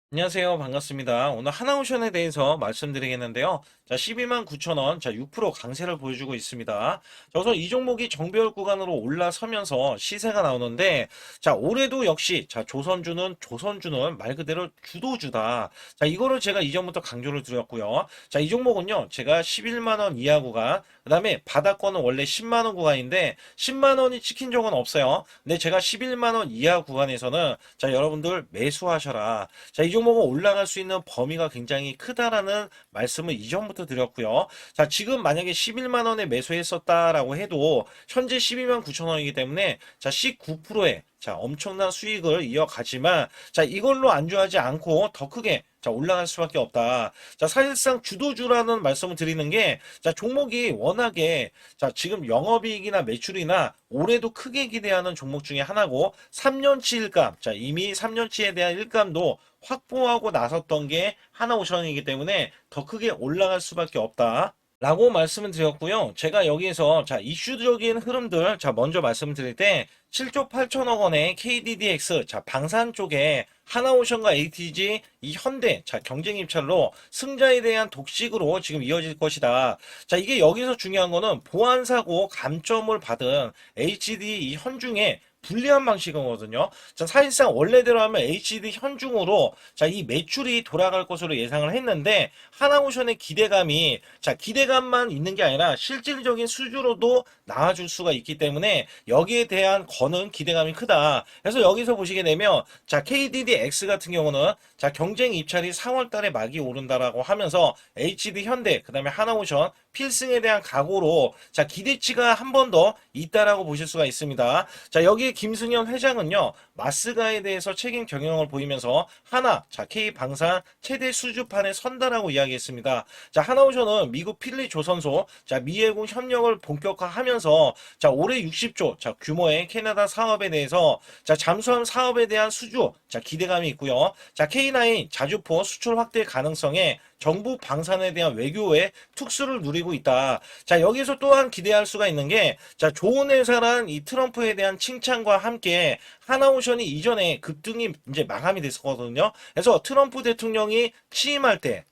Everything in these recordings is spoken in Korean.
안녕하세요. 반갑습니다. 오늘 하나오션에 대해서 말씀드리겠는데요. 자, 12만 9천 원, 자, 6% 강세를 보여주고 있습니다. 자, 우선 이 종목이 정배열 구간으로 올라서면서 시세가 나오는데, 자, 올해도 역시, 자, 조선주는 말 그대로 주도주다. 자, 이거를 제가 이전부터 강조를 드렸고요. 자, 이 종목은요, 제가 11만 원 이하 구간, 그 다음에 바닥권은 원래 10만 원 구간인데, 10만 원이 찍힌 적은 없어요. 근데 제가 11만 원 이하 구간에서는, 자, 여러분들 매수하셔라. 자, 이 종목은 올라갈 수 있는 범위가 굉장히 크다라는 말씀을 이전부터 드렸고요. 자, 지금 만약에 11만 원에 매수했었다라고 해도 현재 12만 9천 원이기 때문에 자, 19%의 자, 엄청난 수익을 이어가지만 자, 이걸로 안주하지 않고 더 크게 자, 올라갈 수밖에 없다. 자, 사실상 주도주라는 말씀을 드리는 게 자, 종목이 워낙에 자, 지금 영업이익이나 매출이나 올해도 크게 기대하는 종목 중에 하나고 3년치 일감, 자, 이미 3년치에 대한 일감도 확보하고 나섰던 게 하나오션이기 때문에 더 크게 올라갈 수밖에 없다. 라고 말씀을 드렸고요. 제가 여기에서 자 이슈적인 흐름들 자 먼저 말씀드릴 때 7조 8천억 원의 KDDX 자 방산 쪽에 하나오션과 ATG 이 현대 자 경쟁 입찰로 승자에 대한 독식으로 지금 이어질 것이다. 자 이게 여기서 중요한 거는 보안 사고 감점을 받은 HD 이 현중에 불리한 방식이거든요. 자, 사실상 원래대로 하면 HD 현중으로 자, 이 매출이 돌아갈 것으로 예상을 했는데 하나오션의 기대감이 자, 기대감만 있는 게 아니라 실질적인 수주로도 나와줄 수가 있기 때문에 여기에 대한 거는 기대감이 크다. 그래서 여기서 보시게 되면 자, KDDX 같은 경우는 자, 경쟁 입찰이 4월 달에 막이 오른다라고 하면서 HD 현대 그다음에 하나오션 필승에 대한 각오로 자, 기대치가 한 번 더 있다라고 보실 수가 있습니다. 자, 여기에 김승현 회장은요, 마스가에 대해서 책임 경영을 보이면서 하나, 자, K방산 최대 수주판에 선다라고 이야기했습니다. 자, 하나오션은 미국 필리 조선소, 자, 미해공 협력을 본격화하면서 자, 올해 60조, 자, 규모의 캐나다 사업에 대해서 자, 잠수함 사업에 대한 수주, 자, 기대감이 있고요. 자, K9 자주포 수출 확대 가능성에 정부 방산에 대한 외교의 특수를 누리고 있다. 자, 여기서 또한 기대할 수가 있는 게, 자, 좋은 회사란 이 트럼프에 대한 칭찬과 함께 하나오션이 이전에 급등이 이제 마감이 됐었거든요. 그래서 트럼프 대통령이 취임할 때,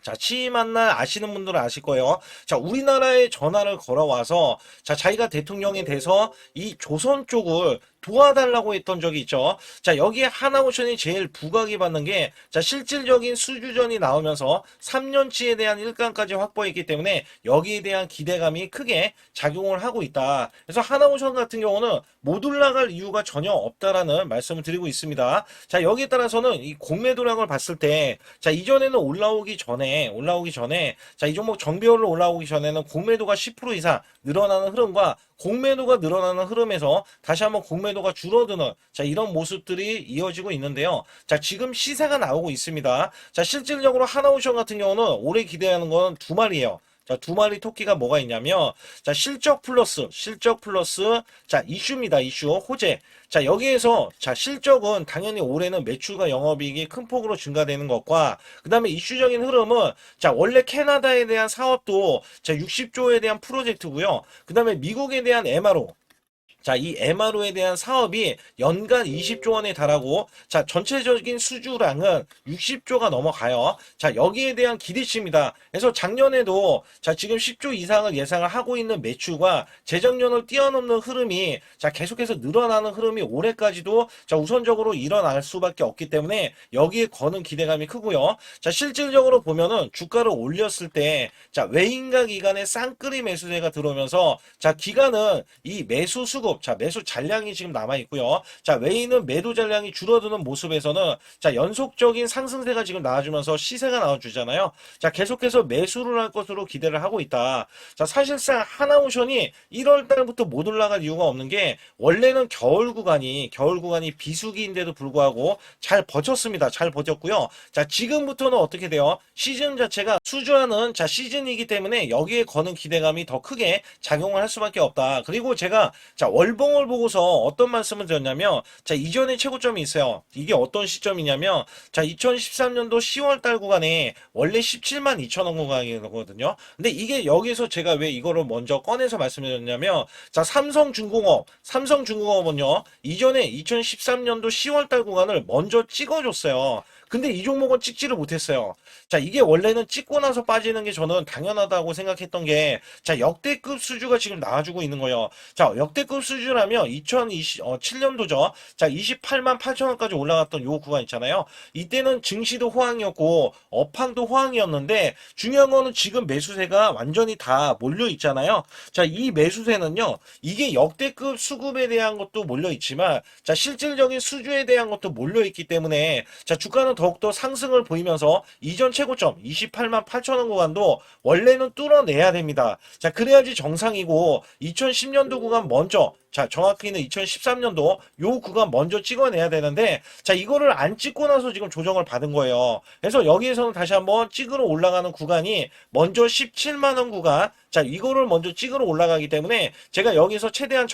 자, 취임한 날 아시는 분들은 아실 거예요. 자, 우리나라에 전화를 걸어와서, 자, 자기가 대통령이 돼서 이 조선 쪽을 도와달라고 했던 적이 있죠. 자, 여기에 하나오션이 제일 부각이 받는 게, 자, 실질적인 수주전이 나오면서 3년치에 대한 일감까지 확보했기 때문에 여기에 대한 기대감이 크게 작용을 하고 있다. 그래서 하나오션 같은 경우는 못 올라갈 이유가 전혀 없다라는 말씀을 드리고 있습니다. 자, 여기에 따라서는 이 공매 도량을 봤을 때, 자, 이전에는 올라오기 전에, 자, 이 종목 정배열로 올라오기 전에는 공매도가 10% 이상 늘어나는 흐름과 공매도가 늘어나는 흐름에서 다시 한번 공매도가 줄어드는 자 이런 모습들이 이어지고 있는데요. 자 지금 시세가 나오고 있습니다. 자 실질적으로 하나오션 같은 경우는 올해 기대하는 건 두 마리예요. 자, 두 마리 토끼가 뭐가 있냐면, 자, 실적 플러스, 자, 이슈입니다. 이슈, 호재. 자, 여기에서, 자, 실적은 당연히 올해는 매출과 영업이익이 큰 폭으로 증가되는 것과, 그 다음에 이슈적인 흐름은, 자, 원래 캐나다에 대한 사업도, 자, 60조에 대한 프로젝트고요. 그 다음에 미국에 대한 MRO, 자, 이 MRO에 대한 사업이 연간 20조 원에 달하고, 자, 전체적인 수주량은 60조가 넘어가요. 자, 여기에 대한 기대치입니다. 그래서 작년에도, 자, 지금 10조 이상을 예상을 하고 있는 매출과 재작년을 뛰어넘는 흐름이, 자, 계속해서 늘어나는 흐름이 올해까지도, 자, 우선적으로 일어날 수밖에 없기 때문에 여기에 거는 기대감이 크고요. 자, 실질적으로 보면은 주가를 올렸을 때, 자, 외인가 기간에 쌍끌이 매수세가 들어오면서, 자, 기간은 이 매수 수급, 자, 매수 잔량이 지금 남아 있고요. 자, 외인은 매도 잔량이 줄어드는 모습에서는 자, 연속적인 상승세가 지금 나와주면서 시세가 나와주잖아요. 자, 계속해서 매수를 할 것으로 기대를 하고 있다. 자, 사실상 하나오션이 1월 달부터 못 올라갈 이유가 없는 게 원래는 겨울 구간이 비수기인데도 불구하고 잘 버텼습니다. 잘 버텼고요. 자, 지금부터는 어떻게 돼요? 시즌 자체가 수주하는 자, 시즌이기 때문에 여기에 거는 기대감이 더 크게 작용을 할 수밖에 없다. 그리고 제가 자, 월봉을 보고서 어떤 말씀을 드렸냐면 자, 이전에 최고점이 있어요. 이게 어떤 시점이냐면 자, 2013년도 10월 달 구간에 원래 17만 2천 원 구간이거든요. 근데 이게 여기서 제가 왜 이거를 먼저 꺼내서 말씀드렸냐면 자, 삼성중공업은요. 이전에 2013년도 10월 달 구간을 먼저 찍어줬어요. 근데 이 종목은 찍지를 못했어요. 자, 이게 원래는 찍고 나서 빠지는 게 저는 당연하다고 생각했던 게, 자, 역대급 수주가 지금 나와주고 있는 거예요. 자, 역대급 수주라면 2027년도죠. 자, 28만 8천 원까지 올라갔던 요 구간 있잖아요. 이때는 증시도 호황이었고 업황도 호황이었는데 중요한 거는 지금 매수세가 완전히 다 몰려 있잖아요. 자, 이 매수세는요. 이게 역대급 수급에 대한 것도 몰려 있지만 자, 실질적인 수주에 대한 것도 몰려 있기 때문에 자, 주가는 더욱더 상승을 보이면서 이전 최고점 28만 8천 원 구간도 원래는 뚫어내야 됩니다. 자, 그래야지 정상이고 2010년도 구간 먼저 자, 정확히는 2013년도 요 구간 먼저 찍어내야 되는데 자, 이거를 안 찍고 나서 지금 조정을 받은 거예요. 그래서 여기에서는 다시 한번 찍으러 올라가는 구간이 먼저 17만 원 구간 자, 이거를 먼저 찍으러 올라가기 때문에 제가 여기서 최대한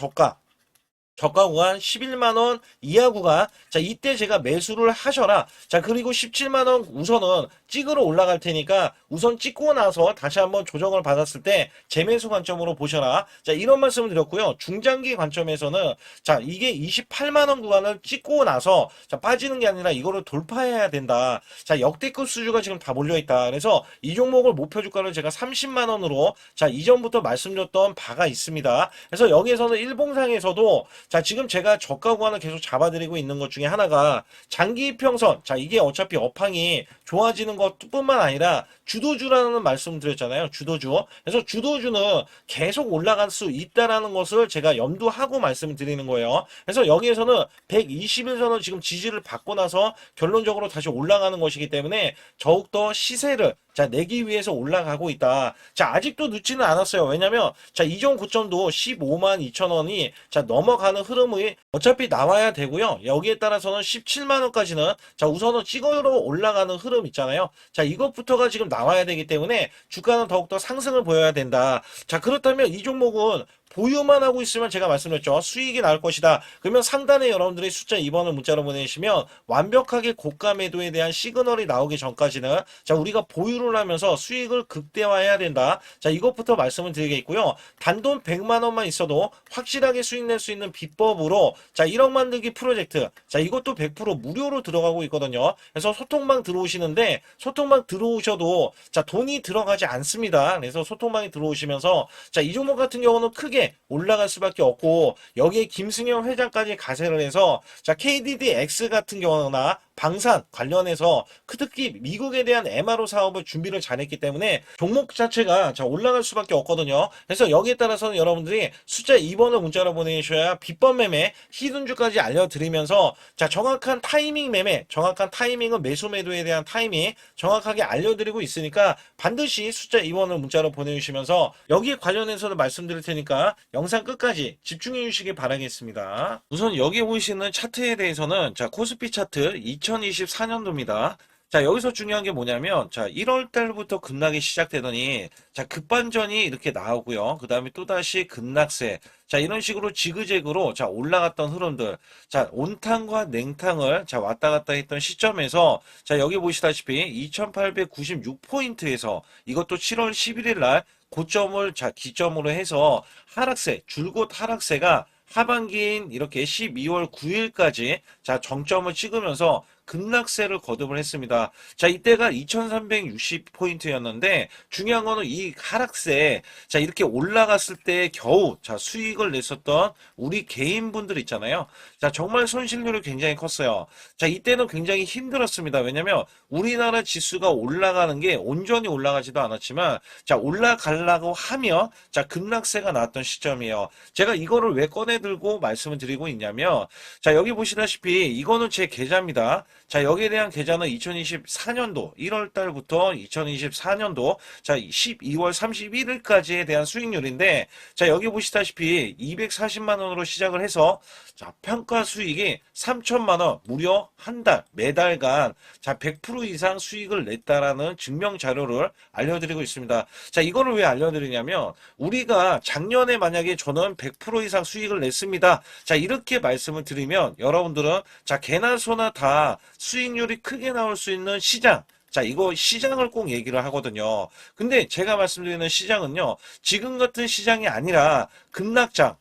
저가 구간 11만원 이하 구간 자 이때 제가 매수를 하셔라 자 그리고 17만원 우선은 찍으러 올라갈 테니까 우선 찍고 나서 다시 한번 조정을 받았을 때 재매수 관점으로 보셔라 자 이런 말씀을 드렸고요 중장기 관점에서는 자 이게 28만원 구간을 찍고 나서 자 빠지는 게 아니라 이거를 돌파해야 된다 자 역대급 수주가 지금 다 몰려있다 그래서 이 종목을 목표 주가를 제가 30만원으로 자 이전부터 말씀드렸던 바가 있습니다 그래서 여기에서는 일봉상에서도 자, 지금 제가 저가 구간을 계속 잡아드리고 있는 것 중에 하나가 장기 이평선. 자, 이게 어차피 업황이 좋아지는 것뿐만 아니라 주도주라는 말씀 드렸잖아요. 주도주. 그래서 주도주는 계속 올라갈 수 있다라는 것을 제가 염두하고 말씀을 드리는 거예요. 그래서 여기에서는 120일선을 지금 지지를 받고 나서 결론적으로 다시 올라가는 것이기 때문에 더욱더 시세를 자, 내기 위해서 올라가고 있다. 자, 아직도 늦지는 않았어요. 왜냐면, 자, 이전 고점도 15만 2천 원이, 자, 넘어가는 흐름이 어차피 나와야 되고요. 여기에 따라서는 17만 원까지는, 자, 우선은 찍어로 올라가는 흐름 있잖아요. 자, 이것부터가 지금 나와야 되기 때문에 주가는 더욱더 상승을 보여야 된다. 자, 그렇다면 이 종목은 보유만 하고 있으면 제가 말씀드렸죠. 수익이 나올 것이다. 그러면 상단에 여러분들이 숫자 2번을 문자로 보내시면 완벽하게 고가 매도에 대한 시그널이 나오기 전까지는 자 우리가 보유를 하면서 수익을 극대화해야 된다. 자 이것부터 말씀을 드리겠고요. 단돈 100만 원만 있어도 확실하게 수익 낼 수 있는 비법으로 자 1억 만들기 프로젝트 자 이것도 100% 무료로 들어가고 있거든요. 그래서 소통방 들어오시는데 소통방 들어오셔도 자 돈이 들어가지 않습니다. 그래서 소통방에 들어오시면서 자 이 종목 같은 경우는 크게 올라갈 수밖에 없고 여기에 김승현 회장까지 가세를 해서 자 KDDX 같은 경우나 방산 관련해서 특히 미국에 대한 MRO 사업을 준비를 잘했기 때문에 종목 자체가 자 올라갈 수밖에 없거든요. 그래서 여기에 따라서는 여러분들이 숫자 2번을 문자로 보내셔야 비법 매매 히든주까지 알려드리면서 자 정확한 타이밍 매매 정확한 타이밍은 매수 매도에 대한 타이밍 정확하게 알려드리고 있으니까 반드시 숫자 2번을 문자로 보내주시면서 여기에 관련해서도 말씀드릴 테니까 영상 끝까지 집중해 주시기 바라겠습니다. 우선 여기 보이시는 차트에 대해서는 자 코스피 차트 2024년도입니다. 자, 여기서 중요한 게 뭐냐면, 자, 1월 달부터 급락이 시작되더니, 자, 급반전이 이렇게 나오고요. 그 다음에 또다시 급락세. 자, 이런 식으로 지그재그로, 자, 올라갔던 흐름들. 자, 온탕과 냉탕을, 자, 왔다 갔다 했던 시점에서, 자, 여기 보시다시피 2896포인트에서 이것도 7월 11일 날 고점을, 자, 기점으로 해서 하락세, 줄곧 하락세가 하반기인 이렇게 12월 9일까지 자 정점을 찍으면서 급락세를 거듭을 했습니다. 자 이때가 2360포인트였는데 중요한 거는 이 하락세 자 이렇게 올라갔을 때 겨우 자 수익을 냈었던 우리 개인분들 있잖아요. 자 정말 손실률이 굉장히 컸어요. 자 이때는 굉장히 힘들었습니다. 왜냐면 우리나라 지수가 올라가는 게 온전히 올라가지도 않았지만 자 올라가려고 하면 자 급락세가 나왔던 시점이에요. 제가 이거를 왜 꺼내 들고 말씀을 드리고 있냐면 자 여기 보시다시피 이거는 제 계좌입니다. 자 여기에 대한 계좌는 2024년도 1월 달부터 2024년도 자 12월 31일까지에 대한 수익률인데 자 여기 보시다시피 240만 원으로 시작을 해서 자 평가 수익이 3천만 원 무려 한 달 매달간 자 100% 이상 수익을 냈다라는 증명 자료를 알려드리고 있습니다. 자 이거를 왜 알려드리냐면 우리가 작년에 만약에 저는 100% 이상 수익을 냈습니다. 자 이렇게 말씀을 드리면 여러분들은 자 개나 소나 다 수익률이 크게 나올 수 있는 시장 자 이거 시장을 꼭 얘기를 하거든요. 근데 제가 말씀드리는 시장은요 지금 같은 시장이 아니라 급락장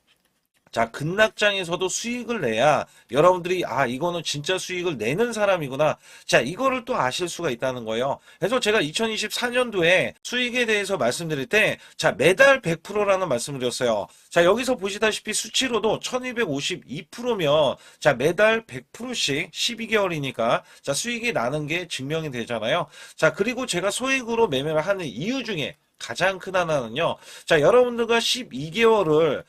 자, 급락장에서도 수익을 내야 여러분들이 아, 이거는 진짜 수익을 내는 사람이구나. 자, 이거를 또 아실 수가 있다는 거예요. 그래서 제가 2024년도에 수익에 대해서 말씀드릴 때, 자, 매달 100%라는 말씀을 드렸어요. 자, 여기서 보시다시피 수치로도 1252%면, 자, 매달 100%씩 12개월이니까, 자, 수익이 나는 게 증명이 되잖아요. 자, 그리고 제가 소액으로 매매를 하는 이유 중에 가장 큰 하나는요. 자, 여러분들과 12개월을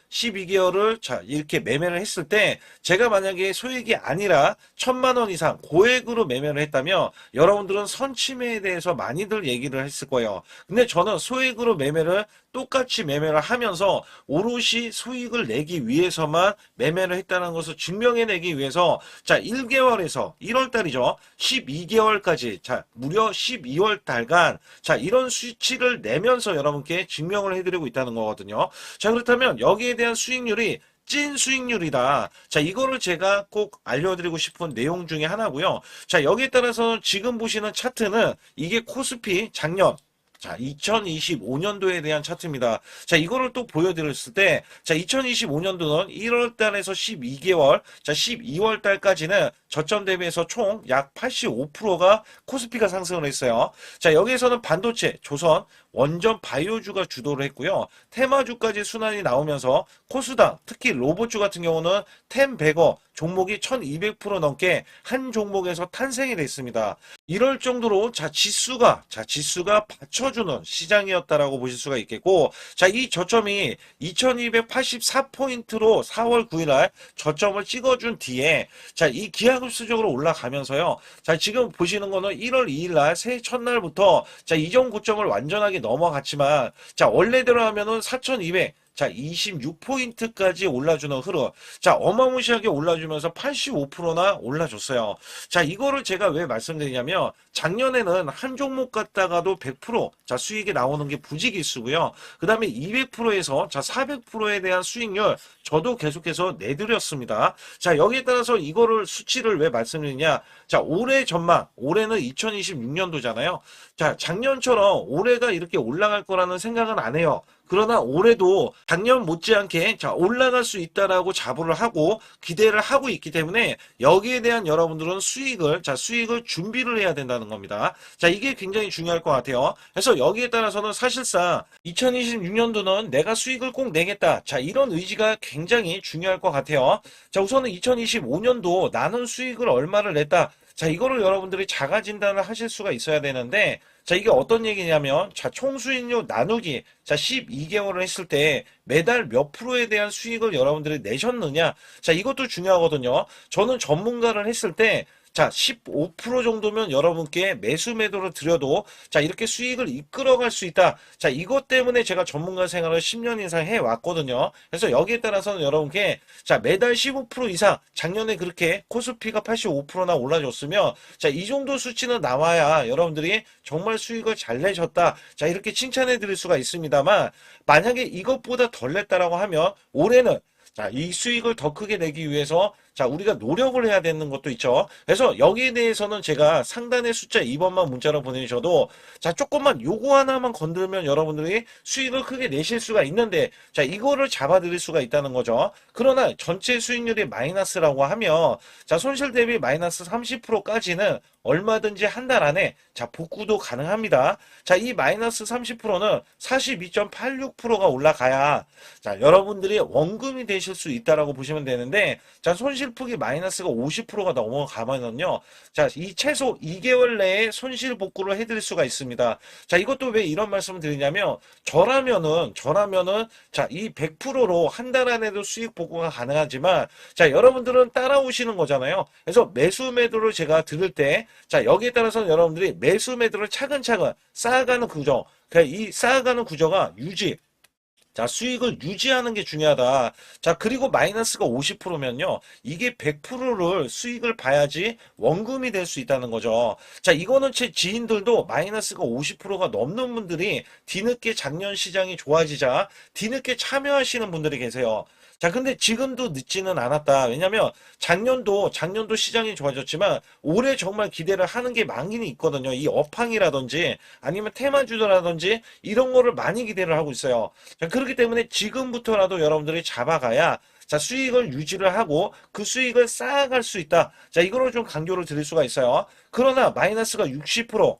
자, 이렇게 매매를 했을 때 제가 만약에 소액이 아니라 1000만 원 이상 고액으로 매매를 했다면 여러분들은 선침해에 대해서 많이들 얘기를 했을 거예요. 근데 저는 소액으로 매매를 똑같이 매매를 하면서 오롯이 수익을 내기 위해서만 매매를 했다는 것을 증명해내기 위해서 자 1개월에서 1월 달이죠. 12개월까지 자 무려 12월 달간 자 이런 수치를 내면서 여러분께 증명을 해드리고 있다는 거거든요. 자 그렇다면 여기에 대한 수익률이 찐 수익률이다. 자, 이거를 제가 꼭 알려드리고 싶은 내용 중에 하나고요. 자, 여기에 따라서 지금 보시는 차트는 이게 코스피 작년 자, 2025년도에 대한 차트입니다. 자, 이거를 또 보여드렸을 때, 자, 2025년도는 1월 달에서 12개월, 자, 12월 달까지는 저점 대비해서 총 약 85%가 코스피가 상승을 했어요. 자, 여기에서는 반도체, 조선, 원전 바이오주가 주도를 했고요. 테마주까지 순환이 나오면서 코스닥, 특히 로봇주 같은 경우는 템베거 종목이 1200% 넘게 한 종목에서 탄생이 됐습니다. 이럴 정도로 지수가 받쳐주는 시장이었다라고 보실 수가 있겠고, 자, 이 저점이 2284포인트로 4월 9일날 저점을 찍어준 뒤에, 자, 이 기하급수적으로 올라가면서요. 자, 지금 보시는 거는 1월 2일날 새해 첫날부터 자, 이전 고점을 완전하게 넘어갔지만, 자, 원래대로 하면은 4200, 자, 26포인트까지 올라주는 흐름. 자, 어마무시하게 올라주면서 85%나 올라줬어요. 자, 이거를 제가 왜 말씀드리냐면, 작년에는 한 종목 갖다가도 100%, 자, 수익이 나오는 게 부지기수고요. 그 다음에 200%에서, 자, 400%에 대한 수익률, 저도 계속해서 내드렸습니다. 자, 여기에 따라서 이거를 수치를 왜 말씀드리냐. 자, 올해 전망, 올해는 2026년도잖아요. 자, 작년처럼 올해가 이렇게 올라갈 거라는 생각은 안 해요. 그러나 올해도 작년 못지않게 자 올라갈 수 있다라고 자부를 하고 기대를 하고 있기 때문에 여기에 대한 여러분들은 수익을 준비를 해야 된다는 겁니다. 자 이게 굉장히 중요할 것 같아요. 그래서 여기에 따라서는 사실상 2026년도는 내가 수익을 꼭 내겠다. 자 이런 의지가 굉장히 중요할 것 같아요. 자 우선은 2025년도 나는 수익을 얼마를 냈다. 자 이거를 여러분들이 자가 진단을 하실 수가 있어야 되는데 자 이게 어떤 얘기냐면 자 총수익률 나누기 자 12개월을 했을 때 매달 몇 프로에 대한 수익을 여러분들이 내셨느냐 자 이것도 중요하거든요. 저는 전문가를 했을 때 자, 15% 정도면 여러분께 매수 매도를 드려도 자, 이렇게 수익을 이끌어갈 수 있다. 자, 이것 때문에 제가 전문가 생활을 10년 이상 해왔거든요. 그래서 여기에 따라서는 여러분께 자, 매달 15% 이상 작년에 그렇게 코스피가 85%나 올라줬으면 자, 이 정도 수치는 나와야 여러분들이 정말 수익을 잘 내셨다. 자, 이렇게 칭찬해 드릴 수가 있습니다만 만약에 이것보다 덜 냈다라고 하면 올해는 자, 이 수익을 더 크게 내기 위해서 자, 우리가 노력을 해야 되는 것도 있죠. 그래서 여기에 대해서는 제가 상단의 숫자 2번만 문자로 보내주셔도 자, 조금만 요거 하나만 건들면 여러분들이 수익을 크게 내실 수가 있는데 자, 이거를 잡아드릴 수가 있다는 거죠. 그러나 전체 수익률이 마이너스라고 하면 자, 손실 대비 마이너스 30%까지는 얼마든지 한 달 안에 자, 복구도 가능합니다. 자, 이 마이너스 30%는 42.86%가 올라가야 자, 여러분들이 원금이 되실 수 있다라고 보시면 되는데 자, 손실폭이 마이너스가 50%가 넘어가면요. 자, 이 최소 2개월 내에 손실 복구를 해드릴 수가 있습니다. 자, 이것도 왜 이런 말씀을 드리냐면, 저라면은, 자, 이 100%로 한 달 안에도 수익 복구가 가능하지만, 자, 여러분들은 따라오시는 거잖아요. 그래서 매수 매도를 제가 들을 때, 자, 여기에 따라서는 여러분들이 매수 매도를 차근차근 쌓아가는 구조, 이 쌓아가는 구조가 자, 수익을 유지하는 게 중요하다. 자, 그리고 마이너스가 50%면요. 이게 100%를 수익을 봐야지 원금이 될 수 있다는 거죠. 자, 이거는 제 지인들도 마이너스가 50%가 넘는 분들이 뒤늦게 작년 시장이 좋아지자 뒤늦게 참여하시는 분들이 계세요. 자, 근데 지금도 늦지는 않았다. 왜냐면 작년도 시장이 좋아졌지만 올해 정말 기대를 하는 게 많이 있거든요. 이 업황이라든지 아니면 테마주라든지 이런 거를 많이 기대를 하고 있어요. 자, 그렇기 때문에 지금부터라도 여러분들이 잡아가야 자, 수익을 유지를 하고 그 수익을 쌓아갈 수 있다. 자, 이거를 좀 강조를 드릴 수가 있어요. 그러나 마이너스가 60%,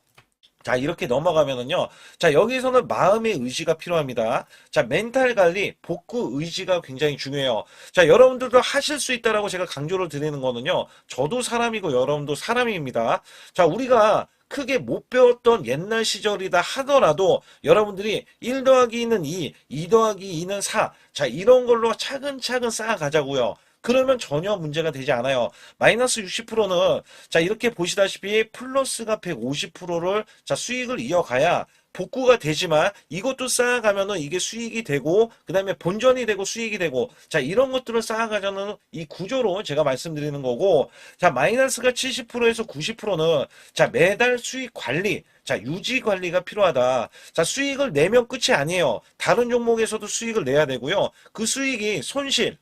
자, 이렇게 넘어가면은요. 자, 여기서는 마음의 의지가 필요합니다. 자, 멘탈 관리, 복구 의지가 굉장히 중요해요. 자, 여러분들도 하실 수 있다라고 제가 강조를 드리는 거는요. 저도 사람이고 여러분도 사람입니다. 자, 우리가 크게 못 배웠던 옛날 시절이다 하더라도 여러분들이 1 더하기 2는 2, 2 더하기 2는 4. 자, 이런 걸로 차근차근 쌓아가자고요. 그러면 전혀 문제가 되지 않아요. 마이너스 60%는 자, 이렇게 보시다시피 플러스가 150%를 자, 수익을 이어가야 복구가 되지만 이것도 쌓아가면은 이게 수익이 되고 그다음에 본전이 되고 수익이 되고 자, 이런 것들을 쌓아가자는 이 구조로 제가 말씀드리는 거고, 자, 마이너스가 70%에서 90%는 자, 매달 수익 관리, 자, 유지 관리가 필요하다. 자, 수익을 내면 끝이 아니에요. 다른 종목에서도 수익을 내야 되고요. 그 수익이 손실,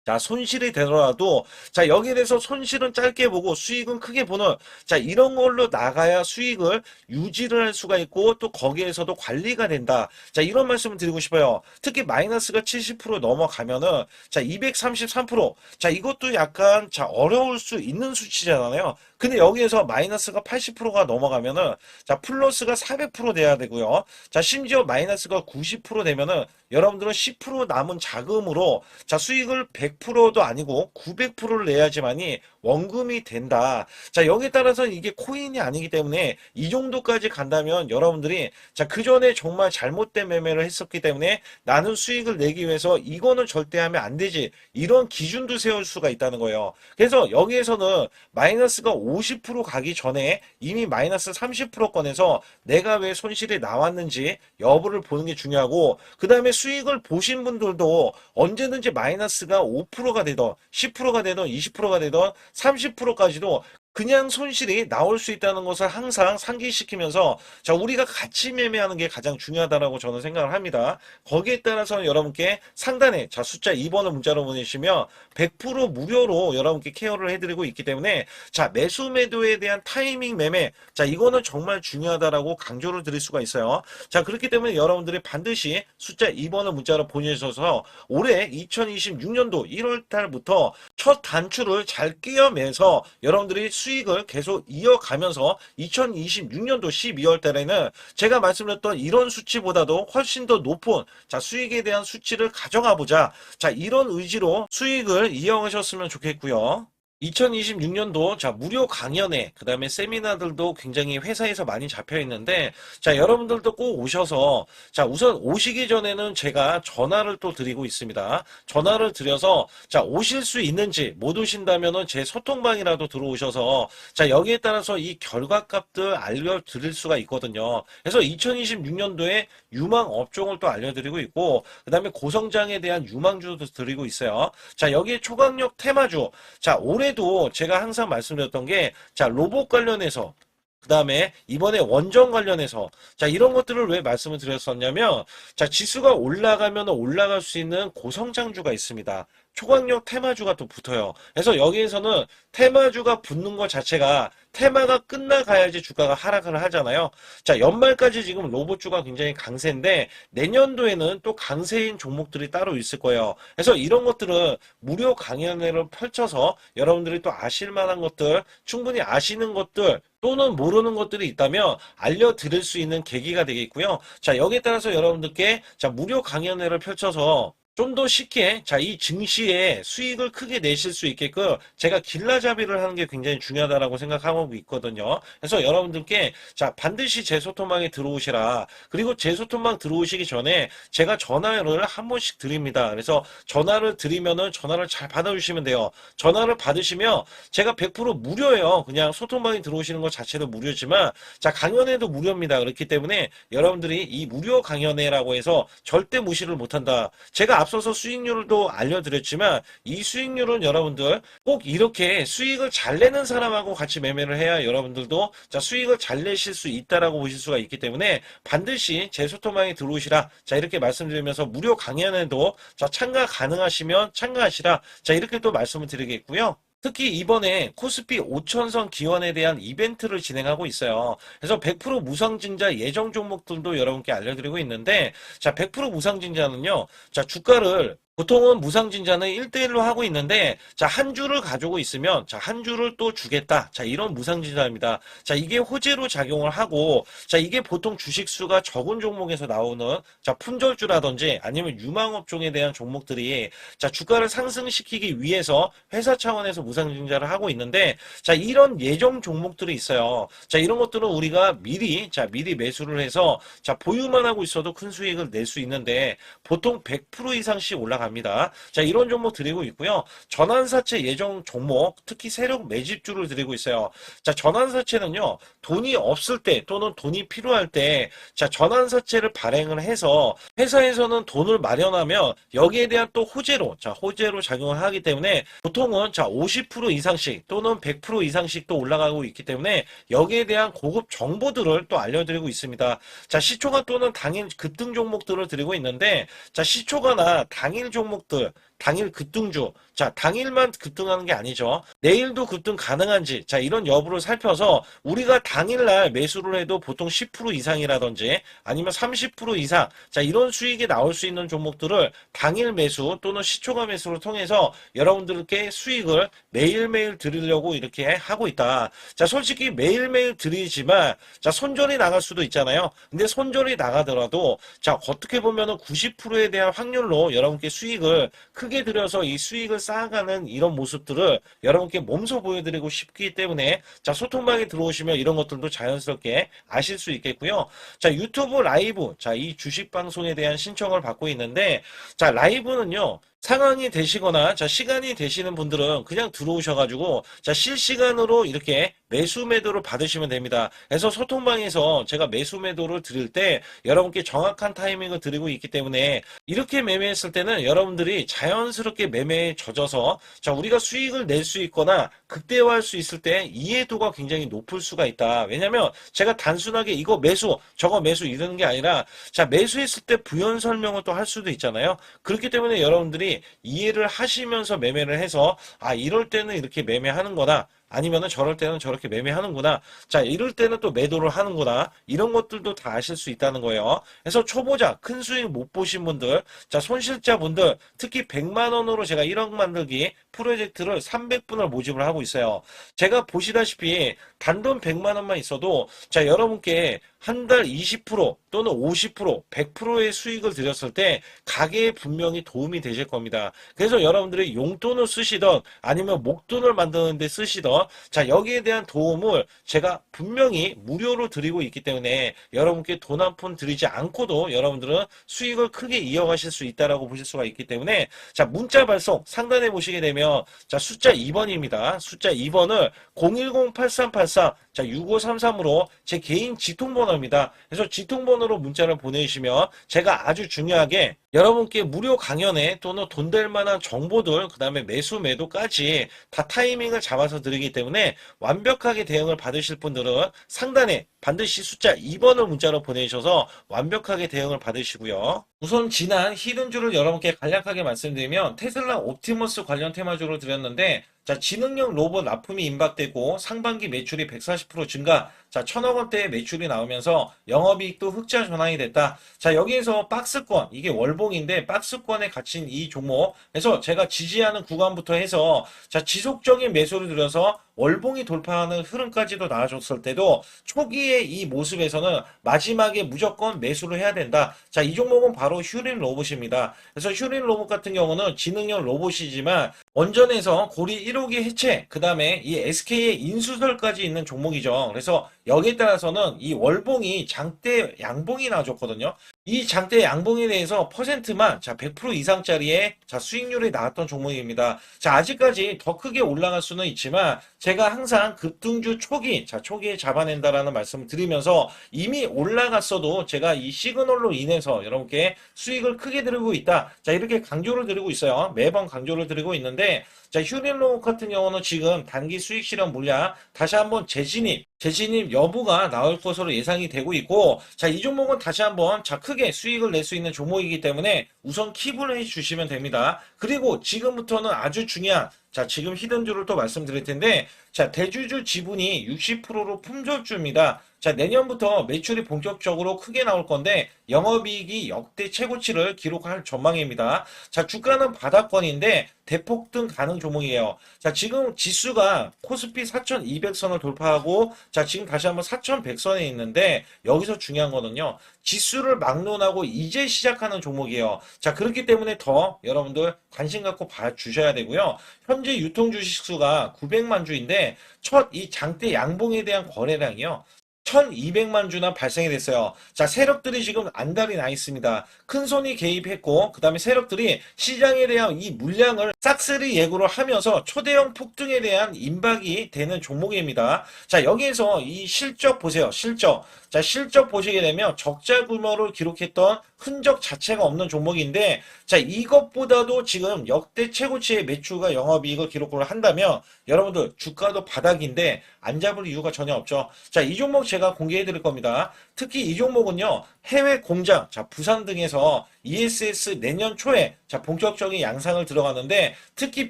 자, 손실이 되더라도, 자, 여기에 대해서 손실은 짧게 보고 수익은 크게 보는, 자, 이런 걸로 나가야 수익을 유지를 할 수가 있고, 또 거기에서도 관리가 된다. 자, 이런 말씀을 드리고 싶어요. 특히 마이너스가 70% 넘어가면은, 자, 233%. 자, 이것도 약간, 자, 어려울 수 있는 수치잖아요. 근데 여기에서 마이너스가 80%가 넘어가면은, 자, 플러스가 400% 돼야 되고요. 자, 심지어 마이너스가 90% 되면은, 여러분들은 10% 남은 자금으로 자, 수익을 100%도 아니고 900%를 내야지만이 원금이 된다. 자, 여기에 따라서 이게 코인이 아니기 때문에 이 정도까지 간다면 여러분들이 자, 그 전에 정말 잘못된 매매를 했었기 때문에 나는 수익을 내기 위해서 이거는 절대 하면 안 되지. 이런 기준도 세울 수가 있다는 거예요. 그래서 여기에서는 마이너스가 50% 가기 전에 이미 마이너스 30%권에서 내가 왜 손실이 나왔는지 여부를 보는 게 중요하고, 그 다음에 수익을 보신 분들도 언제든지 마이너스가 5%가 되던 10%가 되던 20%가 되던 30%까지도 그냥 손실이 나올 수 있다는 것을 항상 상기시키면서 자, 우리가 같이 매매하는 게 가장 중요하다라고 저는 생각을 합니다. 거기에 따라서 여러분께 상단에 자, 숫자 2번을 문자로 보내시면 100% 무료로 여러분께 케어를 해드리고 있기 때문에 자, 매수 매도에 대한 타이밍 매매, 자, 이거는 정말 중요하다라고 강조를 드릴 수가 있어요. 자, 그렇기 때문에 여러분들이 반드시 숫자 2번을 문자로 보내셔서 올해 2026년도 1월 달부터 첫 단추를 잘 끼워매서 여러분들이 수익을 계속 이어가면서 2026년도 12월 달에는 제가 말씀드렸던 이런 수치보다도 훨씬 더 높은 자, 수익에 대한 수치를 가져가 보자. 자, 이런 의지로 수익을 이어가셨으면 좋겠고요. 2026년도 자, 무료 강연회 그다음에 세미나들도 굉장히 회사에서 많이 잡혀 있는데 자, 여러분들도 꼭 오셔서 자, 우선 오시기 전에는 제가 전화를 또 드리고 있습니다. 전화를 드려서 자, 오실 수 있는지, 못 오신다면은 제 소통방이라도 들어오셔서 자, 여기에 따라서 이 결과값들 알려드릴 수가 있거든요. 그래서 2026년도에 유망 업종을 또 알려드리고 있고 그다음에 고성장에 대한 유망주도 드리고 있어요. 자, 여기에 초강력 테마주, 자, 올해도 제가 항상 말씀드렸던 게 자, 로봇 관련해서 그 다음에 이번에 원전 관련해서 자, 이런 것들을 왜 말씀을 드렸었냐면 자, 지수가 올라가면 올라갈 수 있는 고성장주가 있습니다. 초강력 테마주가 또 붙어요. 그래서 여기에서는 테마주가 붙는 것 자체가 테마가 끝나가야지 주가가 하락을 하잖아요. 자, 연말까지 지금 로봇주가 굉장히 강세인데 내년도에는 또 강세인 종목들이 따로 있을 거예요. 그래서 이런 것들은 무료 강연회를 펼쳐서 여러분들이 또 아실 만한 것들, 충분히 아시는 것들 또는 모르는 것들이 있다면 알려드릴 수 있는 계기가 되겠고요. 자, 여기에 따라서 여러분들께 자, 무료 강연회를 펼쳐서 좀 더 쉽게 자, 이 증시에 수익을 크게 내실 수 있게끔 제가 길라잡이를 하는 게 굉장히 중요하다라고 생각하고 있거든요. 그래서 여러분들께 자, 반드시 제 소통방에 들어오시라. 그리고 제 소통방 들어오시기 전에 제가 전화를 한 번씩 드립니다. 그래서 전화를 드리면은 전화를 잘 받아주시면 돼요. 전화를 받으시면 제가 100% 무료예요. 그냥 소통방에 들어오시는 것 자체도 무료지만 자, 강연회도 무료입니다. 그렇기 때문에 여러분들이 이 무료 강연회라고 해서 절대 무시를 못한다. 제가 앞서서 수익률도 알려드렸지만 이 수익률은 여러분들 꼭 이렇게 수익을 잘 내는 사람하고 같이 매매를 해야 여러분들도 자, 수익을 잘 내실 수 있다라고 보실 수가 있기 때문에 반드시 제 소통방에 들어오시라. 자, 이렇게 말씀드리면서 무료 강연에도 자, 참가 가능하시면 참가하시라. 자, 이렇게 또 말씀을 드리겠고요. 특히 이번에 코스피 5천선 기원에 대한 이벤트를 진행하고 있어요. 그래서 100% 무상증자 예정 종목들도 여러분께 알려드리고 있는데 자, 100% 무상증자는요. 자, 주가를 보통은 무상증자는 1대1로 하고 있는데, 자, 한 주를 가지고 있으면, 자, 한 주를 또 주겠다. 자, 이런 무상증자입니다. 자, 이게 호재로 작용을 하고, 자, 이게 보통 주식수가 적은 종목에서 나오는, 자, 품절주라든지 아니면 유망업종에 대한 종목들이, 자, 주가를 상승시키기 위해서 회사 차원에서 무상증자를 하고 있는데, 자, 이런 예정 종목들이 있어요. 자, 이런 것들은 우리가 미리 매수를 해서, 자, 보유만 하고 있어도 큰 수익을 낼 수 있는데, 보통 100% 이상씩 올라갑니다. 자, 이런 종목 드리고 있고요. 전환사채 예정 종목, 특히 세력 매집주를 드리고 있어요. 자, 전환사채는요, 돈이 없을 때 또는 돈이 필요할 때, 자, 전환사채를 발행을 해서 회사에서는 돈을 마련하면 여기에 대한 또 호재로, 자, 호재로 작용을 하기 때문에 보통은 자, 50% 이상씩 또는 100% 이상씩 또 올라가고 있기 때문에 여기에 대한 고급 정보들을 또 알려드리고 있습니다. 자, 시초가 또는 당일 급등 종목들을 드리고 있는데, 자, 시초가나 당일 종목들, 당일 급등주, 자, 당일만 급등하는 게 아니죠. 내일도 급등 가능한지, 자, 이런 여부를 살펴서 우리가 당일날 매수를 해도 보통 10% 이상이라든지 아니면 30% 이상, 자, 이런 수익이 나올 수 있는 종목들을 당일 매수 또는 시초가 매수를 통해서 여러분들께 수익을 매일매일 드리려고 이렇게 하고 있다. 자, 솔직히 매일매일 드리지만, 자, 손절이 나갈 수도 있잖아요. 근데 손절이 나가더라도, 자, 어떻게 보면은 90%에 대한 확률로 여러분께 수익을 크게 들여서 이 수익을 쌓아가는 이런 모습들을 여러분께 몸소 보여드리고 싶기 때문에, 자, 소통방에 들어오시면 이런 것들도 자연스럽게 아실 수 있겠고요. 자, 유튜브 라이브, 자, 이 주식 방송에 대한 신청을 받고 있는데, 자, 라이브는요, 상황이 되시거나, 자, 시간이 되시는 분들은 그냥 들어오셔가지고, 자, 실시간으로 이렇게 매수 매도를 받으시면 됩니다. 그래서 소통방에서 제가 매수 매도를 드릴 때 여러분께 정확한 타이밍을 드리고 있기 때문에 이렇게 매매했을 때는 여러분들이 자연스럽게 매매에 젖어서, 자, 우리가 수익을 낼 수 있거나 극대화할 수 있을 때 이해도가 굉장히 높을 수가 있다. 왜냐면 제가 단순하게 이거 매수, 저거 매수 이러는 게 아니라, 자, 매수했을 때 부연 설명을 또 할 수도 있잖아요. 그렇기 때문에 여러분들이 이해를 하시면서 매매를 해서, 아, 이럴 때는 이렇게 매매하는 거다. 아니면은 저럴 때는 저렇게 매매하는구나. 자, 이럴 때는 또 매도를 하는구나. 이런 것들도 다 아실 수 있다는 거예요. 그래서 초보자, 큰 수익 못 보신 분들, 자, 손실자분들, 특히 100만 원으로 제가 1억 만들기 프로젝트를 300분을 모집을 하고 있어요. 제가 보시다시피 단돈 100만 원만 있어도, 자, 여러분께 한 달 20% 또는 50%, 100%의 수익을 드렸을 때 가게에 분명히 도움이 되실 겁니다. 그래서 여러분들이 용돈을 쓰시던 아니면 목돈을 만드는 데 쓰시던, 자, 여기에 대한 도움을 제가 분명히 무료로 드리고 있기 때문에 여러분께 돈 한 푼 드리지 않고도 여러분들은 수익을 크게 이어가실 수 있다라고 보실 수가 있기 때문에, 자, 문자 발송 상단에 보시게 되면, 자, 숫자 2번입니다. 숫자 2번을 010-8383, 자, 6533으로 제 개인 직통번호입니다. 그래서 직통번호로 문자를 보내주시면 제가 아주 중요하게 여러분께 무료 강연에 또는 돈 될 만한 정보들, 그 다음에 매수 매도까지 다 타이밍을 잡아서 드리기 때문에 완벽하게 대응을 받으실 분들은 상단에 반드시 숫자 2번을 문자로 보내주셔서 완벽하게 대응을 받으시고요. 우선 지난 히든주를 여러분께 간략하게 말씀드리면, 테슬라 옵티머스 관련 테마주를 드렸는데, 자, 지능형 로봇 납품이 임박되고 상반기 매출이 140% 증가, 자, 1000억 원대의 매출이 나오면서 영업이익도 흑자 전환이 됐다. 자, 여기에서 박스권, 이게 월봉인데 박스권에 갇힌 이 종목, 그래서 제가 지지하는 구간부터 해서, 자, 지속적인 매수를 들여서 월봉이 돌파하는 흐름까지도 나와줬을 때도 초기의 이 모습에서는 마지막에 무조건 매수를 해야 된다. 자, 이 종목은 바로 휴린 로봇입니다. 그래서 휴린 로봇 같은 경우는 지능형 로봇이지만 원전에서 고리 1호기 해체, 그 다음에 이 SK의 인수설까지 있는 종목이죠. 그래서 여기에 따라서는 이 월봉이 장대 양봉이 나와줬거든요. 이 장대 양봉에 대해서 퍼센트만, 자, 100% 이상짜리의, 자, 수익률이 나왔던 종목입니다. 자, 아직까지 더 크게 올라갈 수는 있지만 제가 항상 급등주 초기, 자, 초기에 잡아낸다라는 말씀을 드리면서 이미 올라갔어도 제가 이 시그널로 인해서 여러분께 수익을 크게 드리고 있다. 자, 이렇게 강조를 드리고 있어요. 매번 강조를 드리고 있는데, 자, 휴린로봇 같은 경우는 지금 단기 수익 실현 물량 다시 한번 재진입 여부가 나올 것으로 예상이 되고 있고, 자, 이 종목은 다시 한번, 자, 크게 수익을 낼 수 있는 종목이기 때문에 우선 킵을 해 주시면 됩니다. 그리고 지금부터는 아주 중요한, 자, 지금 히든주를 또 말씀드릴 텐데, 자, 대주주 지분이 60%로 품절주입니다. 자, 내년부터 매출이 본격적으로 크게 나올 건데, 영업이익이 역대 최고치를 기록할 전망입니다. 자, 주가는 바닥권인데, 대폭등 가능 종목이에요. 자, 지금 지수가 코스피 4200선을 돌파하고, 자, 지금 다시 한번 4100선에 있는데, 여기서 중요한 거는요, 지수를 막론하고 이제 시작하는 종목이에요. 자, 그렇기 때문에 더 여러분들 관심 갖고 봐주셔야 되고요. 현재 유통 주식 수가 900만 주인데, 첫 이 장대 양봉에 대한 거래량이요. 1200만 주나 발생이 됐어요. 자, 세력들이 지금 안달이 나 있습니다. 큰손이 개입했고, 그 다음에 세력들이 시장에 대한 이 물량을 싹쓸이 예고를 하면서 초대형 폭등에 대한 임박이 되는 종목입니다. 자, 여기에서 이 실적 보세요. 실적. 자, 실적 보시게 되면 적자 규모를 기록했던 흔적 자체가 없는 종목인데, 자, 이것보다도 지금 역대 최고치의 매출과 영업이익을 기록을 한다면 여러분들 주가도 바닥인데 안 잡을 이유가 전혀 없죠. 자, 이 종목 제가 공개해 드릴 겁니다. 특히 이 종목은요, 해외 공장, 자, 부산 등에서 ESS 내년 초에 자, 본격적인 양상을 들어가는데 특히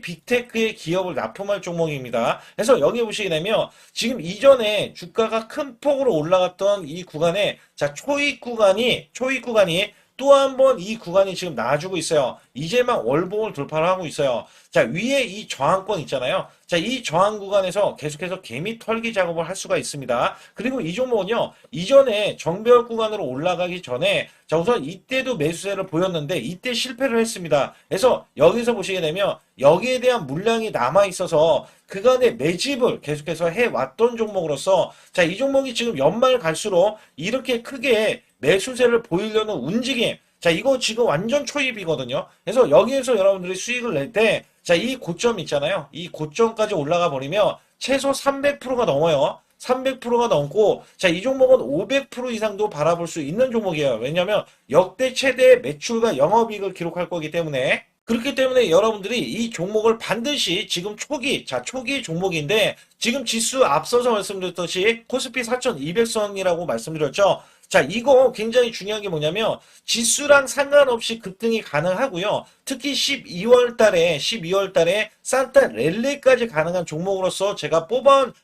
빅테크의 기업을 납품할 종목입니다. 그래서 여기 보시게 되면 지금 이전에 주가가 큰 폭으로 올라갔던 이 구간에 자, 초입 구간이 또 한 번 이 구간이 지금 나와주고 있어요. 이제 막 월봉을 돌파를 하고 있어요. 자, 위에 이 저항권 있잖아요. 자, 이 저항 구간에서 계속해서 개미 털기 작업을 할 수가 있습니다. 그리고 이 종목은요, 이전에 정배열 구간으로 올라가기 전에 자, 우선 이때도 매수세를 보였는데 이때 실패를 했습니다. 그래서 여기서 보시게 되면 여기에 대한 물량이 남아 있어서 그간의 매집을 계속해서 해왔던 종목으로서 자, 이 종목이 지금 연말 갈수록 이렇게 크게 매수세를 보이려는 움직임. 자, 이거 지금 완전 초입이거든요. 그래서 여기에서 여러분들이 수익을 낼 때, 자, 이 고점 있잖아요. 이 고점까지 올라가 버리면 최소 300%가 넘어요. 300%가 넘고, 자, 이 종목은 500% 이상도 바라볼 수 있는 종목이에요. 왜냐면 역대 최대 매출과 영업이익을 기록할 거기 때문에. 그렇기 때문에 여러분들이 이 종목을 반드시 지금 초기, 자, 초기 종목인데, 지금 지수 앞서서 말씀드렸듯이 코스피 4200선이라고 말씀드렸죠. 자, 이거 굉장히 중요한 게 뭐냐면 지수랑 상관없이 급등이 가능하고요. 특히 12월 달에 산타 랠리까지 가능한 종목으로서 제가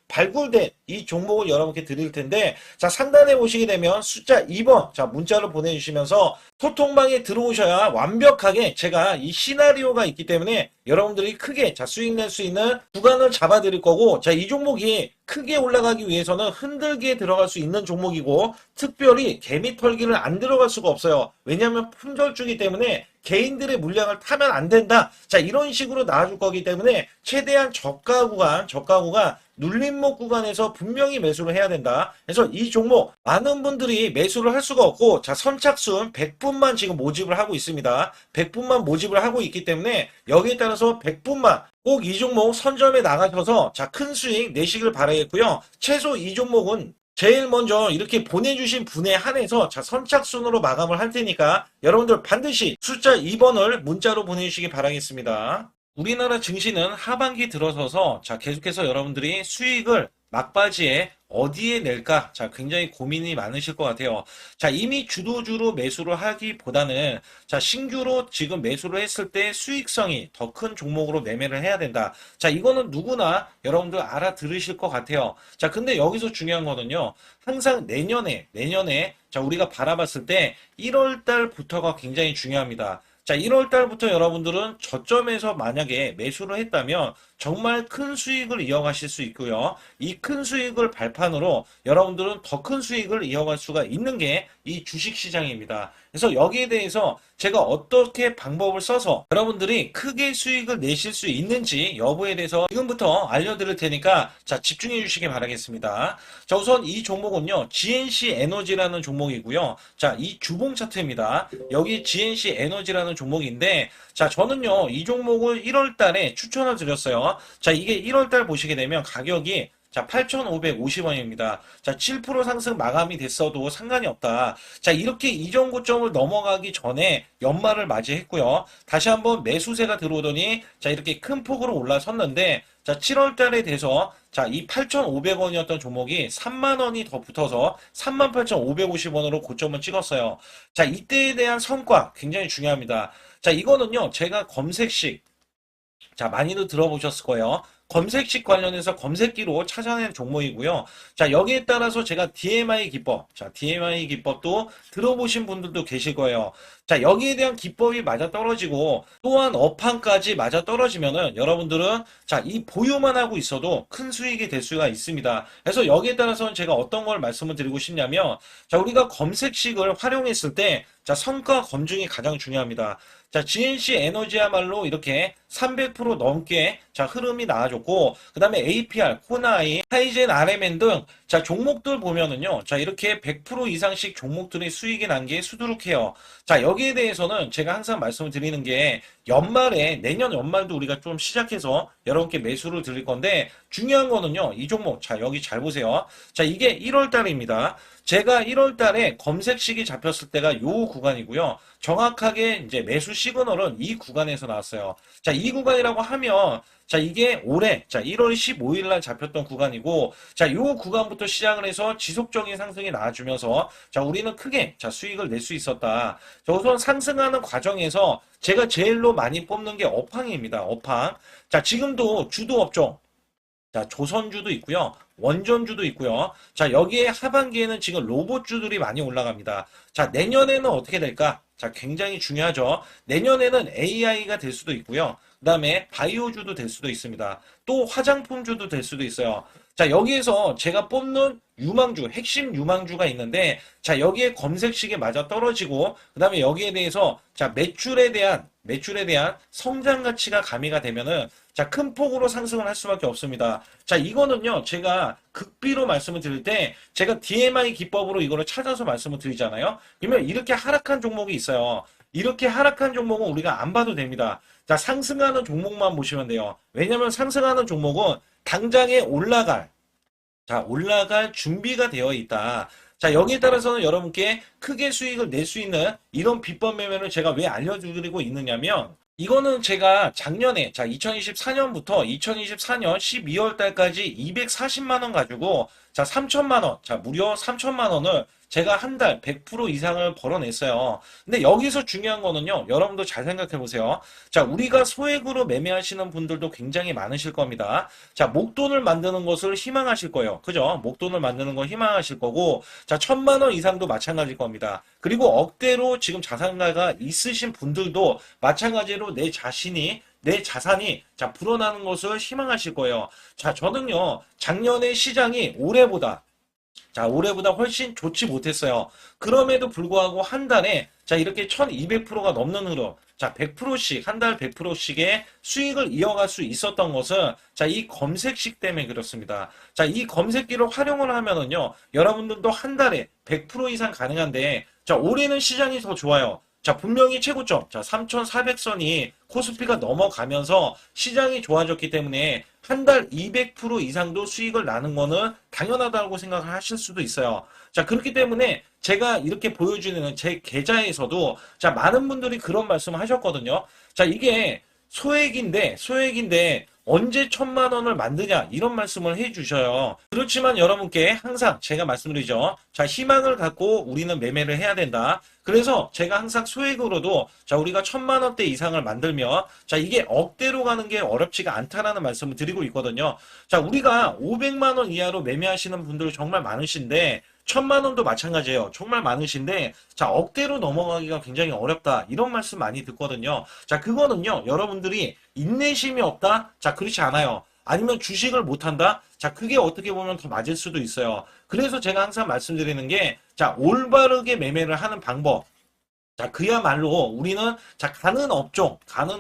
발굴된 이 종목을 여러분께 드릴 텐데, 자, 상단에 보시게 되면 숫자 2번, 자, 문자를 보내주시면서 소통방에 들어오셔야 완벽하게 제가 이 시나리오가 있기 때문에 여러분들이 크게, 자, 수익 낼 수 있는 구간을 잡아 드릴 거고, 자, 이 종목이 크게 올라가기 위해서는 흔들기에 들어갈 수 있는 종목이고, 특별히 개미 털기를 안 들어갈 수가 없어요. 왜냐하면 품절주기 때문에 개인들의 물량을 타면 안 된다. 자, 이런 식으로 나와줄 거기 때문에 최대한 저가 구간 눌림목 구간에서 분명히 매수를 해야 된다. 그래서 이 종목 많은 분들이 매수를 할 수가 없고, 자, 선착순 100분만 지금 모집을 하고 있습니다. 100분만 모집을 하고 있기 때문에 여기에 따라서 100분만 꼭 이 종목 선점에 나가셔서 자, 큰 수익 내시길 바라겠고요. 최소 이 종목은 제일 먼저 이렇게 보내주신 분에 한해서 자, 선착순으로 마감을 할 테니까 여러분들 반드시 숫자 2번을 문자로 보내주시기 바라겠습니다. 우리나라 증시는 하반기 들어서서 자, 계속해서 여러분들이 수익을 막바지에 어디에 낼까? 자, 굉장히 고민이 많으실 것 같아요. 자, 이미 주도주로 매수를 하기보다는 자, 신규로 지금 매수를 했을 때 수익성이 더 큰 종목으로 매매를 해야 된다. 자, 이거는 누구나 여러분들 알아들으실 것 같아요. 자, 근데 여기서 중요한 거는요. 항상 내년에 자, 우리가 바라봤을 때 1월 달부터가 굉장히 중요합니다. 자, 1월 달부터 여러분들은 저점에서 만약에 매수를 했다면 정말 큰 수익을 이어가실 수 있고요. 이 큰 수익을 발판으로 여러분들은 더 큰 수익을 이어갈 수가 있는 게 이 주식시장입니다. 그래서 여기에 대해서 제가 어떻게 방법을 써서 여러분들이 크게 수익을 내실 수 있는지 여부에 대해서 지금부터 알려드릴 테니까 자, 집중해 주시기 바라겠습니다. 자, 우선 이 종목은요, GNC 에너지라는 종목이고요. 자, 이 주봉 차트입니다. 여기 GNC 에너지라는 종목인데, 자, 저는요, 이 종목을 1월 달에 추천을 드렸어요. 자, 이게 1월 달 보시게 되면 가격이 자, 8,550원입니다. 자, 7% 상승 마감이 됐어도 상관이 없다. 자, 이렇게 이전 고점을 넘어가기 전에 연말을 맞이했고요. 다시 한번 매수세가 들어오더니 자, 이렇게 큰 폭으로 올라섰는데 자, 7월 달에 돼서 자, 이 8,500원이었던 종목이 3만 원이 더 붙어서 38,550원으로 고점을 찍었어요. 자, 이때에 대한 성과 굉장히 중요합니다. 자, 이거는요, 제가 검색식 자, 많이도 들어보셨을 거예요. 검색식 관련해서 검색기로 찾아낸 종목이고요. 자, 여기에 따라서 제가 DMI 기법, 자, DMI 기법도 들어보신 분들도 계실 거예요. 자, 여기에 대한 기법이 맞아 떨어지고 또한 업황까지 맞아 떨어지면은 여러분들은 자, 이 보유만 하고 있어도 큰 수익이 될 수가 있습니다. 그래서 여기에 따라서는 제가 어떤 걸 말씀을 드리고 싶냐면 자, 우리가 검색식을 활용했을 때 자, 성과 검증이 가장 중요합니다. 자, GNC 에너지야말로 이렇게 300% 넘게 자, 흐름이 나와줬고, 그 다음에 APR, 코나이, 하이젠, RMN 등 자, 종목들 보면은요. 자, 이렇게 100% 이상씩 종목들의 수익이 난 게 수두룩해요. 자, 여기에 대해서는 제가 항상 말씀을 드리는 게 연말에 내년 연말도 우리가 좀 시작해서 여러분께 매수를 드릴 건데 중요한 거는요. 이 종목 자, 여기 잘 보세요. 자, 이게 1월 달입니다. 제가 1월 달에 검색식이 잡혔을 때가 요 구간이고요. 정확하게 이제 매수 시그널은 이 구간에서 나왔어요. 자, 이 구간이라고 하면 자, 이게 올해 자, 1월 15일 날 잡혔던 구간이고 자, 요 구간부터 시작을 해서 지속적인 상승이 나와주면서 자, 우리는 크게 자, 수익을 낼 수 있었다. 자, 우선 상승하는 과정에서 제가 제일로 많이 뽑는 게 업황입니다. 업황. 자, 지금도 주도 업종 자, 조선주도 있고요. 원전주도 있고요. 자, 여기에 하반기에는 지금 로봇주들이 많이 올라갑니다. 자, 내년에는 어떻게 될까? 자, 굉장히 중요하죠. 내년에는 AI가 될 수도 있고요. 그 다음에 바이오주도 될 수도 있습니다. 또 화장품주도 될 수도 있어요. 자, 여기에서 제가 뽑는 유망주, 핵심 유망주가 있는데, 자, 여기에 검색식에 맞아 떨어지고, 그 다음에 여기에 대해서, 자, 매출에 대한 성장 가치가 가미가 되면은, 자, 큰 폭으로 상승을 할 수밖에 없습니다. 자, 이거는요, 제가 극비로 말씀을 드릴 때, 제가 DMI 기법으로 이거를 찾아서 말씀을 드리잖아요. 그러면 이렇게 하락한 종목이 있어요. 이렇게 하락한 종목은 우리가 안 봐도 됩니다. 자, 상승하는 종목만 보시면 돼요. 왜냐면 상승하는 종목은 당장에 올라갈 준비가 되어 있다. 자, 여기에 따라서는 여러분께 크게 수익을 낼 수 있는 이런 비법 매매를 제가 왜 알려드리고 있느냐면, 이거는 제가 작년에, 자, 2024년부터 2024년 12월 달까지 240만 원 가지고, 자, 3천만 원, 자, 무려 3천만 원을 제가 한 달 100% 이상을 벌어냈어요. 근데 여기서 중요한 거는요, 여러분도 잘 생각해 보세요. 자, 우리가 소액으로 매매하시는 분들도 굉장히 많으실 겁니다. 자, 목돈을 만드는 것을 희망하실 거예요. 그죠? 목돈을 만드는 걸 희망하실 거고, 자, 1,000만 원 이상도 마찬가지일 겁니다. 그리고 억대로 지금 자산가가 있으신 분들도 마찬가지로 내 자산이 자 불어나는 것을 희망하실 거예요. 자, 저는요 작년에 시장이 올해보다 훨씬 좋지 못했어요. 그럼에도 불구하고 한 달에 자 이렇게 1200%가 넘는 흐름, 자 100%씩 한 달 100%씩의 수익을 이어갈 수 있었던 것은 자 이 검색식 때문에 그렇습니다. 자 이 검색기를 활용을 하면은요 여러분들도 한 달에 100% 이상 가능한데 자 올해는 시장이 더 좋아요. 자, 분명히 최고점, 자, 3,400선이 코스피가 넘어가면서 시장이 좋아졌기 때문에 한 달 200% 이상도 수익을 나는 거는 당연하다고 생각을 하실 수도 있어요. 자, 그렇기 때문에 제가 이렇게 보여주는 제 계좌에서도 자, 많은 분들이 그런 말씀을 하셨거든요. 자, 이게 소액인데 언제 1,000만 원을 만드냐 이런 말씀을 해주셔요. 그렇지만 여러분께 항상 제가 말씀드리죠. 자, 희망을 갖고 우리는 매매를 해야 된다. 그래서 제가 항상 소액으로도 자 우리가 1,000만 원대 이상을 만들면 자 이게 억대로 가는 게 어렵지가 않다라는 말씀을 드리고 있거든요. 자, 우리가 500만 원 이하로 매매하시는 분들 정말 많으신데 1,000만 원도 마찬가지예요. 정말 많으신데 자 억대로 넘어가기가 굉장히 어렵다 이런 말씀 많이 듣거든요. 자, 그거는요 여러분들이 인내심이 없다? 자, 그렇지 않아요. 아니면 주식을 못한다? 자, 그게 어떻게 보면 더 맞을 수도 있어요. 그래서 제가 항상 말씀드리는 게 자 올바르게 매매를 하는 방법, 자, 그야말로 우리는 자, 가는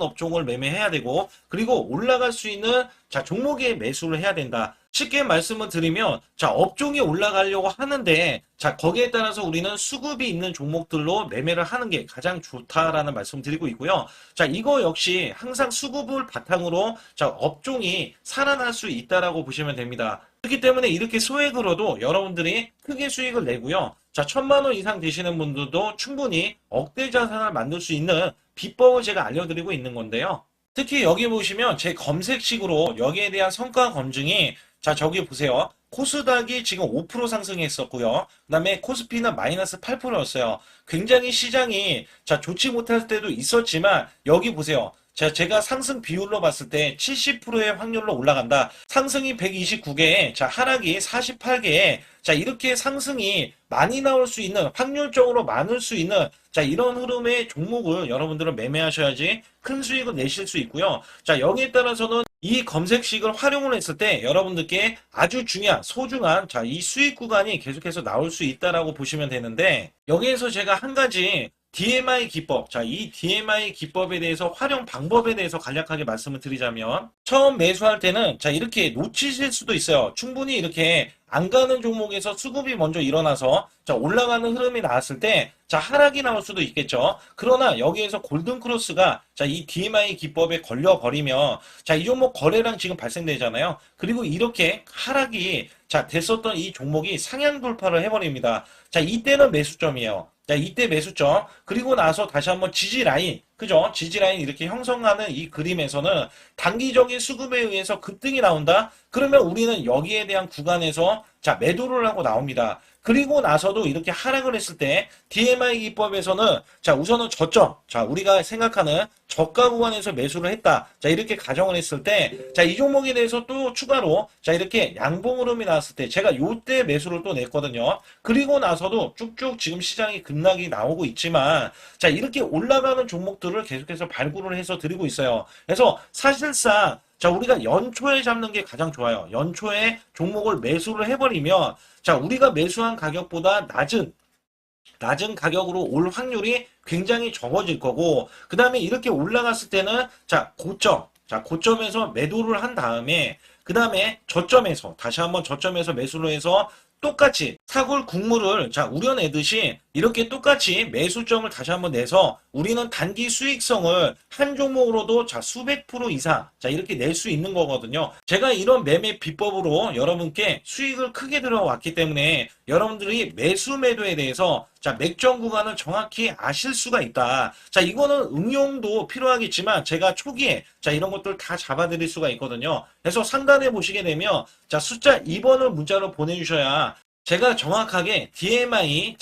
업종을 매매해야 되고, 그리고 올라갈 수 있는 자, 종목에 매수를 해야 된다. 쉽게 말씀을 드리면, 자, 업종이 올라가려고 하는데, 자, 거기에 따라서 우리는 수급이 있는 종목들로 매매를 하는 게 가장 좋다라는 말씀 드리고 있고요. 자, 이거 역시 항상 수급을 바탕으로 자, 업종이 살아날 수 있다라고 보시면 됩니다. 그렇기 때문에 이렇게 소액으로도 여러분들이 크게 수익을 내고요. 자, 1,000만 원 이상 되시는 분들도 충분히 억대 자산을 만들 수 있는 비법을 제가 알려드리고 있는 건데요. 특히 여기 보시면 제 검색식으로 여기에 대한 성과 검증이 자, 저기 보세요. 코스닥이 지금 5% 상승했었고요. 그 다음에 코스피는 마이너스 8%였어요. 굉장히 시장이 자, 좋지 못할 때도 있었지만 여기 보세요. 자, 제가 상승 비율로 봤을 때 70%의 확률로 올라간다. 상승이 129개에, 자, 하락이 48개에, 자, 이렇게 상승이 많이 나올 수 있는, 확률적으로 많을 수 있는, 자, 이런 흐름의 종목을 여러분들은 매매하셔야지 큰 수익을 내실 수 있고요. 자, 여기에 따라서는 이 검색식을 활용을 했을 때 여러분들께 아주 중요한, 소중한, 자, 이 수익 구간이 계속해서 나올 수 있다라고 보시면 되는데, 여기에서 제가 한 가지 DMI 기법, 자, 이 DMI 기법에 대해서 활용 방법에 대해서 간략하게 말씀을 드리자면, 처음 매수할 때는, 자, 이렇게 놓치실 수도 있어요. 충분히 이렇게 안 가는 종목에서 수급이 먼저 일어나서, 자, 올라가는 흐름이 나왔을 때, 자, 하락이 나올 수도 있겠죠. 그러나 여기에서 골든크로스가, 자, 이 DMI 기법에 걸려버리면, 자, 이 종목 거래량 지금 발생되잖아요. 그리고 이렇게 하락이, 자, 됐었던 이 종목이 상향 돌파를 해버립니다. 자, 이때는 매수점이에요. 자, 이때 매수점. 그리고 나서 다시 한번 지지 라인. 그죠? 지지 라인 이렇게 형성하는 이 그림에서는 단기적인 수급에 의해서 급등이 나온다? 그러면 우리는 여기에 대한 구간에서 자, 매도를 하고 나옵니다. 그리고 나서도 이렇게 하락을 했을 때 DMI 기법에서는 자, 우선은 저점. 자, 우리가 생각하는 저가 구간에서 매수를 했다. 자, 이렇게 가정을 했을 때 자, 이 종목에 대해서 또 추가로 자, 이렇게 양봉 흐름이 나왔을 때 제가 요때 매수를 또 냈거든요. 그리고 나서도 쭉쭉 지금 시장이 급락이 나오고 있지만 자, 이렇게 올라가는 종목들을 계속해서 발굴을 해서 드리고 있어요. 그래서 사실상 자, 우리가 연초에 잡는 게 가장 좋아요. 연초에 종목을 매수를 해버리면 자, 우리가 매수한 가격보다 낮은 가격으로 올 확률이 굉장히 적어질 거고, 그 다음에 이렇게 올라갔을 때는, 자, 고점에서 매도를 한 다음에, 그 다음에 저점에서, 다시 한번 저점에서 매수를 해서 똑같이 사골 국물을 자 우려내듯이 이렇게 똑같이 매수점을 다시 한번 내서 우리는 단기 수익성을 한 종목으로도 자 수백 프로 이상 자 이렇게 낼 수 있는 거거든요. 제가 이런 매매 비법으로 여러분께 수익을 크게 들어왔기 때문에 여러분들이 매수 매도에 대해서 자 맥점 구간을 정확히 아실 수가 있다. 자 이거는 응용도 필요하겠지만 제가 초기에 자 이런 것들 다 잡아드릴 수가 있거든요. 그래서 상단에 보시게 되면 자 숫자 2번을 문자로 보내주셔야 제가 정확하게 DMI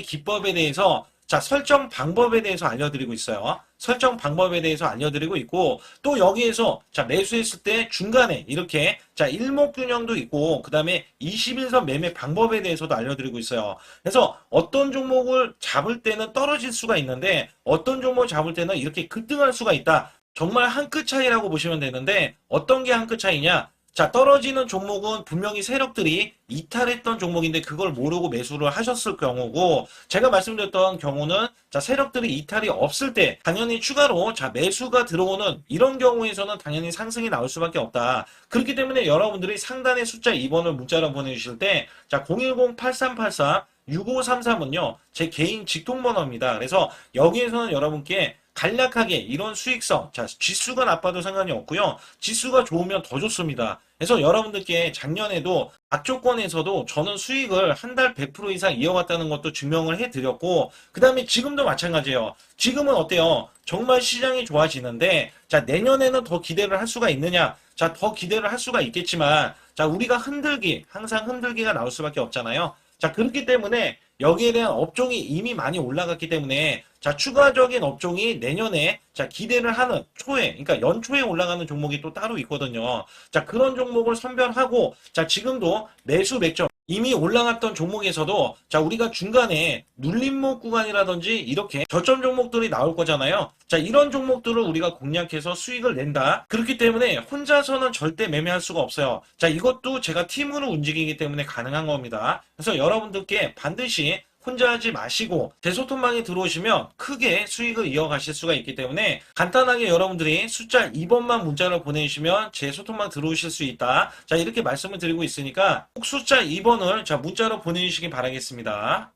기법에 대해서 자 설정 방법에 대해서 알려드리고 있어요. 설정 방법에 대해서 알려드리고 있고 또 여기에서 자 매수했을 때 중간에 이렇게 자 일목균형도 있고 그 다음에 21선 매매 방법에 대해서도 알려드리고 있어요. 그래서 어떤 종목을 잡을 때는 떨어질 수가 있는데 어떤 종목을 잡을 때는 이렇게 급등할 수가 있다. 정말 한 끗 차이라고 보시면 되는데 어떤 게 한 끗 차이냐? 자, 떨어지는 종목은 분명히 세력들이 이탈했던 종목인데 그걸 모르고 매수를 하셨을 경우고 제가 말씀드렸던 경우는 자, 세력들이 이탈이 없을 때 당연히 추가로 자, 매수가 들어오는 이런 경우에서는 당연히 상승이 나올 수밖에 없다. 그렇기 때문에 여러분들이 상단에 숫자 2번을 문자로 보내주실 때 자, 010-8384 6533은요, 제 개인 직통번호입니다. 그래서 여기에서는 여러분께 간략하게 이런 수익성, 자, 지수가 나빠도 상관이 없고요. 지수가 좋으면 더 좋습니다. 그래서 여러분들께 작년에도 악조건에서도 저는 수익을 한 달 100% 이상 이어갔다는 것도 증명을 해드렸고, 그 다음에 지금도 마찬가지예요. 지금은 어때요? 정말 시장이 좋아지는데, 자, 내년에는 더 기대를 할 수가 있느냐? 자, 더 기대를 할 수가 있겠지만, 자, 우리가 항상 흔들기가 나올 수밖에 없잖아요. 자, 그렇기 때문에 여기에 대한 업종이 이미 많이 올라갔기 때문에 자, 추가적인 업종이 내년에 자, 기대를 하는 초에, 그러니까 연초에 올라가는 종목이 또 따로 있거든요. 자, 그런 종목을 선별하고 자, 지금도 매수 맥점 이미 올라갔던 종목에서도 자, 우리가 중간에 눌림목 구간이라든지 이렇게 저점 종목들이 나올 거잖아요. 자, 이런 종목들을 우리가 공략해서 수익을 낸다. 그렇기 때문에 혼자서는 절대 매매할 수가 없어요. 자, 이것도 제가 팀으로 움직이기 때문에 가능한 겁니다. 그래서 여러분들께 반드시 혼자 하지 마시고 제 소통방에 들어오시면 크게 수익을 이어가실 수가 있기 때문에 간단하게 여러분들이 숫자 2번만 문자로 보내주시면 제 소통방 들어오실 수 있다. 자, 이렇게 말씀을 드리고 있으니까 꼭 숫자 2번을 자 문자로 보내주시기 바라겠습니다.